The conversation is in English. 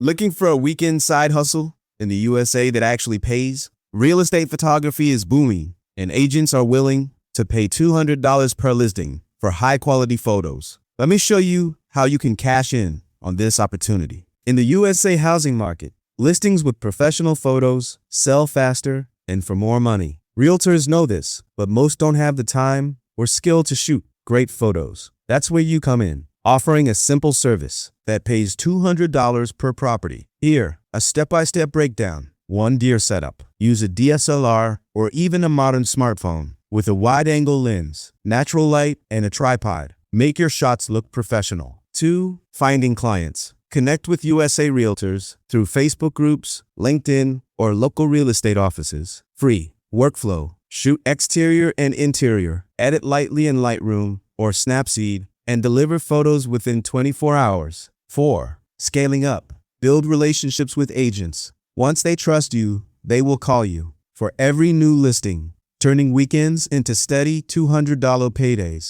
Looking for a weekend side hustle in the USA that actually pays? Real estate photography is booming, and agents are willing to pay $200 per listing for high-quality photos. Let me show you how you can cash in on this opportunity. In the USA housing market, listings with professional photos sell faster and for more money. Realtors know this, but most don't have the time or skill to shoot great photos. That's where you come in, offering a simple service that pays $200 per property. Here, a step-by-step breakdown. 1 deer setup. Use a DSLR or even a modern smartphone with a wide-angle lens, natural light, and a tripod. Make your shots look professional. 2. Finding clients. Connect with USA Realtors through Facebook groups, LinkedIn, or local real estate offices. Free. Workflow. Shoot exterior and interior. Edit lightly in Lightroom or Snapseed and deliver photos within 24 hours. 4. Scaling up. Build relationships with agents. Once they trust you, they will call you for every new listing, turning weekends into steady $200 paydays.